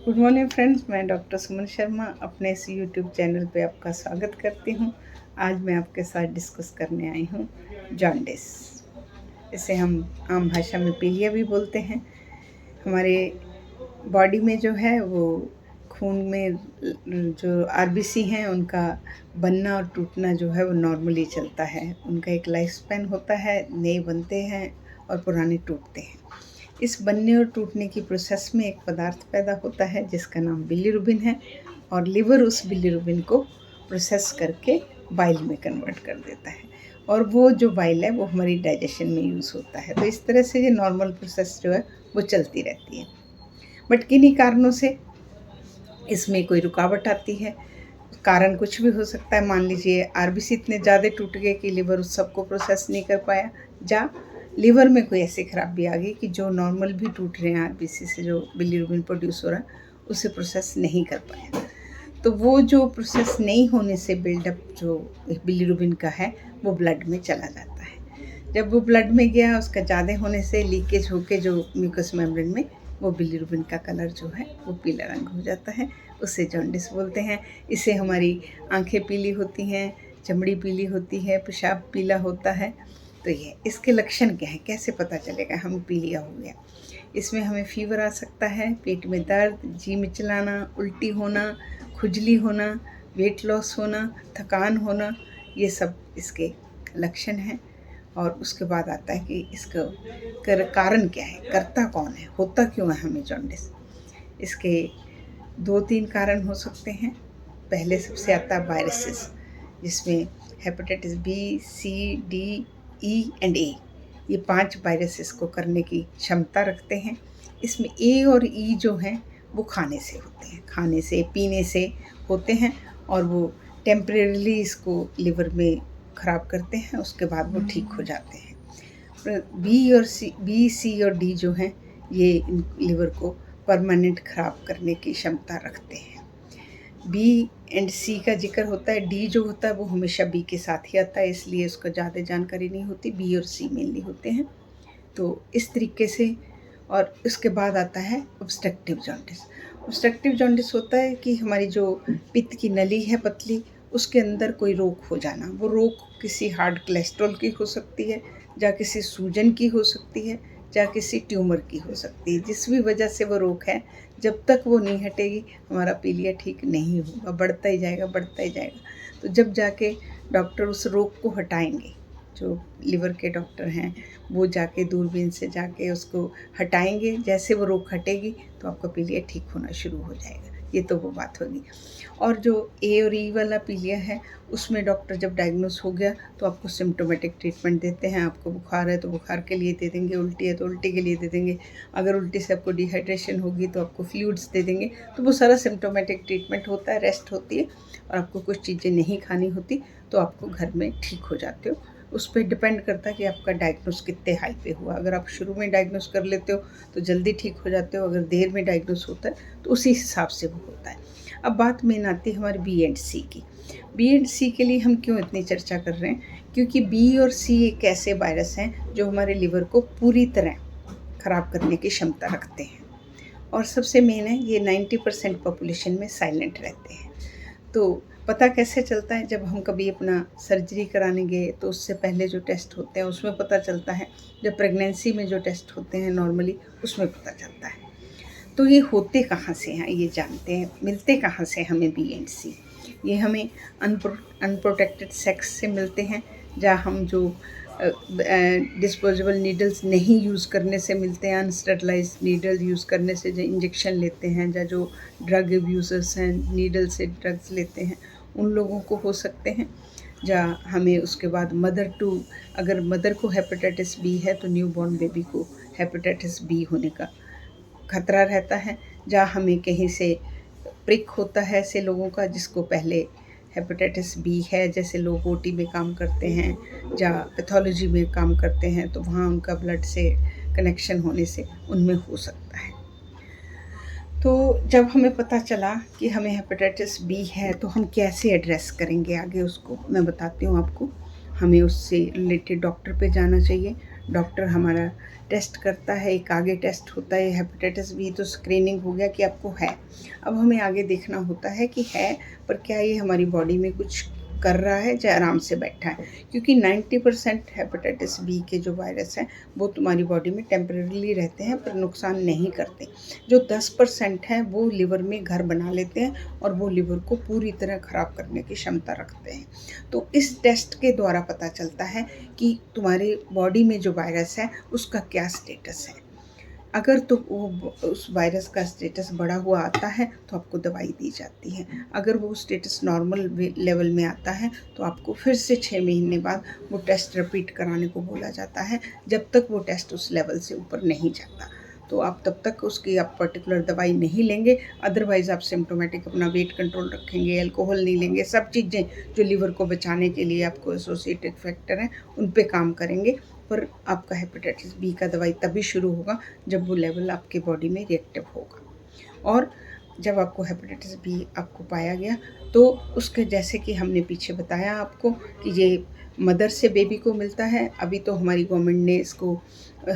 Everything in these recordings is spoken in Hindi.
गुड मॉर्निंग फ्रेंड्स, मैं डॉक्टर सुमन शर्मा अपने इस यूट्यूब चैनल पे आपका स्वागत करती हूँ। आज मैं आपके साथ डिस्कस करने आई हूँ जॉन्डिस। इसे हम आम भाषा में पीलिया भी बोलते हैं। हमारे बॉडी में जो है वो खून में जो आरबीसी हैं उनका बनना और टूटना जो है वो नॉर्मली चलता है। उनका एक लाइफ स्पैन होता है, नए बनते हैं और पुराने टूटते हैं। इस बनने और टूटने की प्रोसेस में एक पदार्थ पैदा होता है जिसका नाम बिलीरुबिन है, और लिवर उस बिलीरुबिन को प्रोसेस करके बाइल में कन्वर्ट कर देता है, और वो जो बाइल है वो हमारी डाइजेशन में यूज़ होता है। तो इस तरह से ये नॉर्मल प्रोसेस जो है वो चलती रहती है। बट किन्हीं कारणों से इसमें कोई रुकावट आती है। कारण कुछ भी हो सकता है। मान लीजिए आरबीसी इतने ज़्यादा टूट गए कि लिवर उस सबको प्रोसेस नहीं कर पाया, या लिवर में कोई ऐसी खराबी आ गई कि जो नॉर्मल भी टूट रहे हैं आरबीसी से जो बिलीरुबिन प्रोड्यूस हो रहा है उसे प्रोसेस नहीं कर पाया। तो वो जो प्रोसेस नहीं होने से बिल्डअप जो बिलीरुबिन का है वो ब्लड में चला जाता है। जब वो ब्लड में गया, उसका ज़्यादा होने से लीकेज होके जो म्यूकस मेम्ब्रेन में वो बिलीरुबिन का कलर जो है वो पीला रंग हो जाता है। उसे जॉन्डिस बोलते हैं। इससे हमारी आंखें पीली होती हैं, चमड़ी पीली होती है, पेशाब पीला होता है। तो ये इसके लक्षण क्या है, कैसे पता चलेगा हमें पीलिया हो गया? इसमें हमें फीवर आ सकता है, पेट में दर्द, जी मिचलाना, उल्टी होना, खुजली होना, वेट लॉस होना, थकान होना, ये सब इसके लक्षण हैं। और उसके बाद आता है कि इसका कारण क्या है, करता कौन है, होता क्यों है हमें जॉन्डिस। इसके 2-3 कारण हो सकते हैं। पहले सबसे आता है वायरसेस, जिसमें hepatitis B, C, D, E and A, ये 5 वायरसेस को करने की क्षमता रखते हैं। इसमें ए और ई जो हैं वो खाने से होते हैं, खाने से, पीने से होते हैं, और वो टेम्परेरीली इसको लिवर में ख़राब करते हैं, उसके बाद वो ठीक हो जाते हैं। बी, सी और डी जो हैं ये लिवर को परमानेंट ख़राब करने की क्षमता रखते हैं। बी एंड सी का जिक्र होता है। डी जो होता है वो हमेशा बी के साथ ही आता है, इसलिए उसको ज़्यादा जानकारी नहीं होती। बी और सी मेनली होते हैं। तो इस तरीके से। और उसके बाद आता है ऑब्स्ट्रक्टिव जॉन्डिस। ऑब्स्ट्रक्टिव जॉन्डिस होता है कि हमारी जो पित्त की नली है पतली, उसके अंदर कोई रोग हो जाना। वो रोग किसी हार्ड कोलेस्ट्रॉल की हो सकती है, या किसी सूजन की हो सकती है, या किसी ट्यूमर की हो सकती है। जिस भी वजह से वो रोग है, जब तक वो नहीं हटेगी हमारा पीलिया ठीक नहीं होगा, बढ़ता ही जाएगा, बढ़ता ही जाएगा। तो जब जाके डॉक्टर उस रोग को हटाएंगे, जो लिवर के डॉक्टर हैं वो जाके दूरबीन से जाके उसको हटाएंगे, जैसे वो रोग हटेगी तो आपका पीलिया ठीक होना शुरू हो जाएगा। ये तो वो बात होगी। और जो ए और ई वाला पीलिया है उसमें डॉक्टर जब डायग्नोस हो गया तो आपको सिम्टोमेटिक ट्रीटमेंट देते हैं। आपको बुखार है तो बुखार के लिए दे देंगे, उल्टी है तो उल्टी के लिए दे देंगे, अगर उल्टी से आपको डिहाइड्रेशन होगी तो आपको फ्लूइड्स दे देंगे। तो वो सारा सिम्टोमेटिक ट्रीटमेंट होता है, रेस्ट होती है, और आपको कुछ चीज़ें नहीं खानी होती तो आपको घर में ठीक हो जाते हो। उस पर डिपेंड करता है कि आपका डायग्नोस कितने हाई पे हुआ। अगर आप शुरू में डायग्नोस कर लेते हो तो जल्दी ठीक हो जाते हो, अगर देर में डायग्नोस होता है तो उसी हिसाब से वो होता है। अब बात मेन आती है हमारे बी एंड सी की। बी एंड सी के लिए हम क्यों इतनी चर्चा कर रहे हैं? क्योंकि बी और सी एक ऐसे वायरस हैं जो हमारे लिवर को पूरी तरह ख़राब करने की क्षमता रखते हैं, और सबसे मेन है ये 90% पॉपुलेशन में साइलेंट रहते हैं। तो पता कैसे चलता है? जब हम कभी अपना सर्जरी कराने गए तो उससे पहले जो टेस्ट होते हैं उसमें पता चलता है, जब प्रेगनेंसी में जो टेस्ट होते हैं नॉर्मली उसमें पता चलता है। तो ये होते कहाँ से हैं ये जानते हैं, मिलते कहाँ से हमें बी एंड सी? ये हमें अनप्रोटेक्टेड सेक्स से मिलते हैं, जहाँ हम जो डिस्पोजेबल नीडल्स नहीं यूज़ करने से मिलते हैं, अनस्टेरलाइज नीडल यूज़ करने से जो इंजेक्शन लेते हैं, या जो ड्रग अब्यूज़र्स हैं नीडल से ड्रग्स लेते हैं, उन लोगों को हो सकते हैं। या हमें उसके बाद अगर मदर को हेपेटाइटिस बी है तो न्यूबॉर्न बेबी को हेपेटाइटिस बी होने का खतरा रहता है। जहाँ हमें कहीं से प्रिक होता है ऐसे लोगों का जिसको पहले हेपेटाइटिस बी है, जैसे लोग ओटी में काम करते हैं या पैथोलॉजी में काम करते हैं, तो वहाँ उनका ब्लड से कनेक्शन होने से उनमें हो सकता है। तो जब हमें पता चला कि हमें हेपेटाइटिस बी है तो हम कैसे एड्रेस करेंगे आगे, उसको मैं बताती हूँ आपको। हमें उससे रिलेटेड डॉक्टर पे जाना चाहिए। डॉक्टर हमारा टेस्ट करता है, एक आगे टेस्ट होता है हेपेटाइटिस बी, तो स्क्रीनिंग हो गया कि आपको है। अब हमें आगे देखना होता है कि है, पर क्या ये हमारी बॉडी में कुछ कर रहा है या आराम से बैठा है, क्योंकि 90% हेपेटाइटिस बी के जो वायरस हैं वो तुम्हारी बॉडी में टेम्परेरीली रहते हैं पर नुकसान नहीं करते। जो 10% हैं वो लिवर में घर बना लेते हैं और वो लिवर को पूरी तरह ख़राब करने की क्षमता रखते हैं। तो इस टेस्ट के द्वारा पता चलता है कि तुम्हारी बॉडी में जो वायरस है उसका क्या स्टेटस है। अगर तो वो उस वायरस का स्टेटस बढ़ा हुआ आता है तो आपको दवाई दी जाती है। अगर वो स्टेटस नॉर्मल लेवल में आता है तो आपको फिर से 6 महीने बाद वो टेस्ट रिपीट कराने को बोला जाता है, जब तक वो टेस्ट उस लेवल से ऊपर नहीं जाता। तो आप तब तक उसकी आप पर्टिकुलर दवाई नहीं लेंगे। अदरवाइज़ आप सिम्टोमेटिक अपना वेट कंट्रोल रखेंगे, अल्कोहल नहीं लेंगे, सब चीज़ें जो लिवर को बचाने के लिए आपको एसोसिएटेड फैक्टर हैं उन पे काम करेंगे। पर आपका हेपेटाइटिस बी का दवाई तभी शुरू होगा जब वो लेवल आपके बॉडी में रिएक्टिव होगा। और जब आपको हेपेटाइटिस बी आपको पाया गया तो उसके जैसे कि हमने पीछे बताया आपको कि ये मदर से बेबी को मिलता है। अभी तो हमारी गवर्नमेंट ने इसको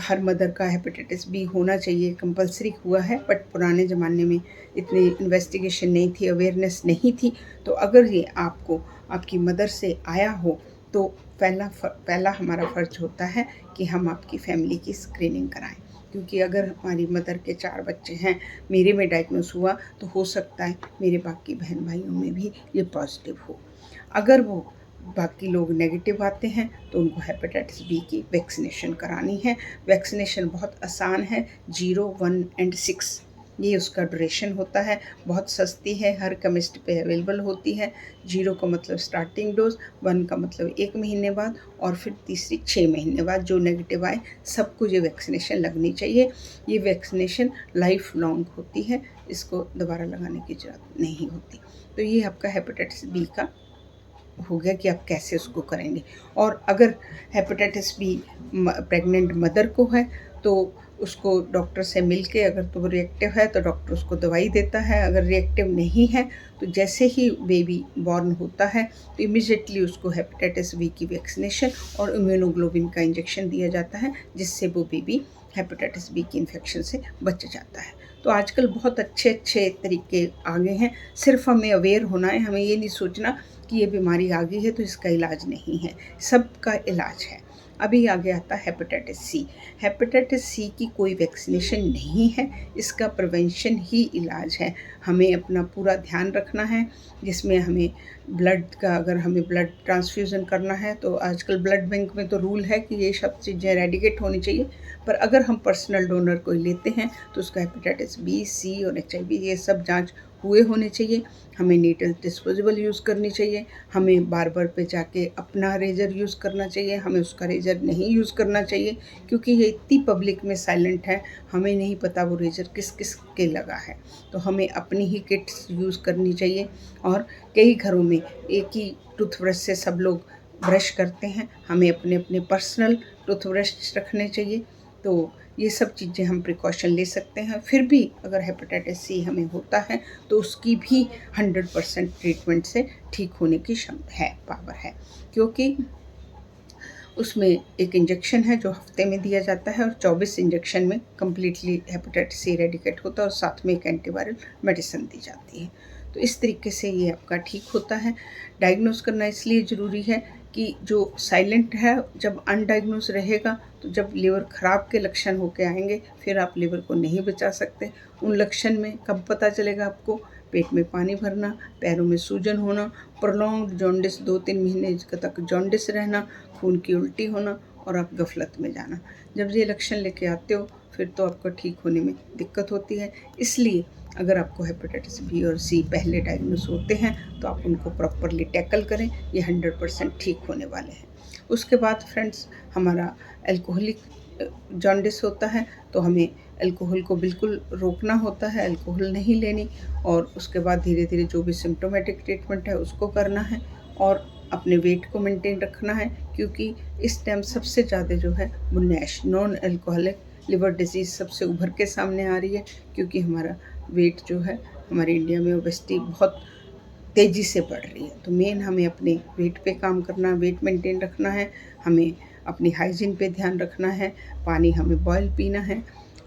हर मदर का हेपेटाइटिस बी होना चाहिए कंपलसरी हुआ है, बट पुराने ज़माने में इतनी इन्वेस्टिगेशन नहीं थी, अवेयरनेस नहीं थी। तो अगर ये आपको आपकी मदर से आया हो तो पहला हमारा फ़र्ज़ होता है कि हम आपकी फ़ैमिली की स्क्रीनिंग कराएं, क्योंकि अगर हमारी मदर के 4 बच्चे हैं, मेरे में डायग्नोस हुआ तो हो सकता है मेरे बाकी बहन भाइयों में भी ये पॉजिटिव हो। अगर वो बाकी लोग नेगेटिव आते हैं तो उनको हेपेटाइटिस बी की वैक्सीनेशन करानी है। वैक्सीनेशन बहुत आसान है, 0, 1 एंड 6 ये उसका ड्यूरेशन होता है, बहुत सस्ती है, हर केमिस्ट पे अवेलेबल होती है। 0 का मतलब स्टार्टिंग डोज, 1 का मतलब 1 महीने बाद और फिर तीसरी 6 महीने बाद। जो नेगेटिव आए सबको ये वैक्सीनेशन लगनी चाहिए। ये वैक्सीनेशन लाइफ लॉन्ग होती है, इसको दोबारा लगाने की ज़रूरत नहीं होती। तो ये आपका हेपेटाइटिस बी का हो गया कि आप कैसे उसको करेंगे। और अगर हेपेटाइटिस बी प्रेग्नेंट मदर को है तो उसको डॉक्टर से मिल के, अगर तो वो रिएक्टिव है तो डॉक्टर उसको दवाई देता है, अगर रिएक्टिव नहीं है तो जैसे ही बेबी बॉर्न होता है तो इमीडिएटली उसको हेपेटाइटिस बी की वैक्सीनेशन और इम्यूनोग्लोबिन का इंजेक्शन दिया जाता है, जिससे वो बेबी हेपेटाइटिस बी की इन्फेक्शन से बच जाता है। तो आजकल बहुत अच्छे अच्छे तरीके आ गए हैं, सिर्फ हमें अवेयर होना है। हमें ये नहीं सोचना कि ये बीमारी आ गई है तो इसका इलाज नहीं है, सबका इलाज है। अभी आगे आता है हेपेटाइटिस सी। हेपेटाइटिस सी की कोई वैक्सीनेशन नहीं है, इसका प्रिवेंशन ही इलाज है। हमें अपना पूरा ध्यान रखना है, जिसमें हमें ब्लड का, अगर हमें ब्लड ट्रांसफ्यूज़न करना है तो आजकल ब्लड बैंक में तो रूल है कि ये सब चीज़ें एरेडिकेट होनी चाहिए। पर अगर हम पर्सनल डोनर कोई लेते हैं तो उसका हेपेटाइटिस बी, सी और HIV ये सब जांच हुए होने चाहिए। हमें नीडल डिस्पोजेबल यूज़ करनी चाहिए। हमें बार्बर पे जाके अपना रेज़र यूज़ करना चाहिए, हमें उसका रेज़र नहीं यूज़ करना चाहिए, क्योंकि ये इतनी पब्लिक में साइलेंट है, हमें नहीं पता वो रेज़र किस किस के लगा है। तो हमें अपनी ही किट्स यूज़ करनी चाहिए। और कई घरों में एक ही टूथब्रश से सब लोग ब्रश करते हैं, हमें अपने अपने पर्सनल टूथब्रश रखने चाहिए। तो ये सब चीज़ें हम प्रिकॉशन ले सकते हैं। फिर भी अगर हेपेटाइटिस सी हमें होता है तो उसकी भी 100% ट्रीटमेंट से ठीक होने की क्षमता है, पावर है, क्योंकि उसमें एक इंजेक्शन है जो हफ्ते में दिया जाता है और 24 इंजेक्शन में कम्प्लीटली हेपेटाइटिस सी एरेडिकेट होता है और साथ में एक एंटीवायरल मेडिसिन दी जाती है। तो इस तरीके से ये आपका ठीक होता है। डायग्नोस करना इसलिए ज़रूरी है कि जो साइलेंट है, जब अनडायग्नोस रहेगा तो जब लिवर ख़राब के लक्षण होके आएंगे फिर आप लिवर को नहीं बचा सकते। उन लक्षण में कब पता चलेगा आपको? पेट में पानी भरना, पैरों में सूजन होना, प्रोलॉन्ग्ड जॉन्डिस 2-3 महीने तक जॉन्डिस रहना, खून की उल्टी होना और आप गफलत में जाना। जब ये लक्षण लेके आते हो फिर तो आपको ठीक होने में दिक्कत होती है। इसलिए अगर आपको हेपेटाइटिस बी और सी पहले डायग्नोस होते हैं तो आप उनको प्रॉपरली टैकल करें, ये 100% ठीक होने वाले हैं। उसके बाद फ्रेंड्स, हमारा अल्कोहलिक जॉन्डिस होता है तो हमें अल्कोहल को बिल्कुल रोकना होता है, अल्कोहल नहीं लेनी। और उसके बाद धीरे धीरे जो भी सिम्टोमेटिक ट्रीटमेंट है उसको करना है और अपने वेट को मेंटेन रखना है, क्योंकि इस टाइम सबसे ज़्यादा जो है वो Nash, non alcoholic liver disease सबसे उभर के सामने आ रही है, क्योंकि हमारा वेट जो है, हमारे इंडिया में ओबेसिटी बहुत तेज़ी से बढ़ रही है। तो मेन हमें अपने वेट पे काम करना, वेट मेंटेन रखना है। हमें अपनी हाइजीन पे ध्यान रखना है, पानी हमें बॉयल पीना है,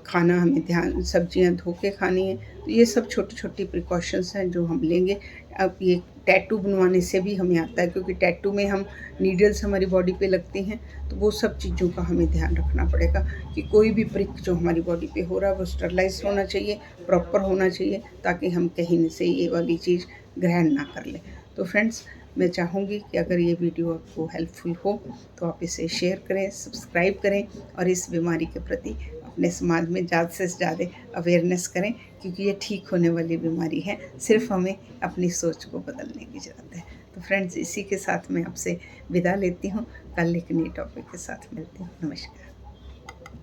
खाना हमें ध्यान सब्जियां धो के खानी है। तो ये सब छोटी छोटी प्रिकॉशंस हैं जो हम लेंगे। अब ये टैटू बनवाने से भी हमें आता है, क्योंकि टैटू में हम नीडल्स हमारी बॉडी पे लगती हैं, तो वो सब चीज़ों का हमें ध्यान रखना पड़ेगा कि कोई भी प्रिक जो हमारी बॉडी पे हो रहा है वो स्टरलाइज होना चाहिए, प्रॉपर होना चाहिए, ताकि हम कहीं से ये वाली चीज़ ग्रहण ना कर लें। तो फ्रेंड्स, मैं चाहूँगी कि अगर ये वीडियो आपको हेल्पफुल हो तो आप इसे शेयर करें, सब्सक्राइब करें और इस बीमारी के प्रति अपने समाज में ज़्यादा से ज़्यादा अवेयरनेस करें, क्योंकि ये ठीक होने वाली बीमारी है। सिर्फ हमें अपनी सोच को बदलने की ज़रूरत है। तो फ्रेंड्स, इसी के साथ मैं आपसे विदा लेती हूँ। कल एक नए टॉपिक के साथ मिलती हूँ। नमस्कार।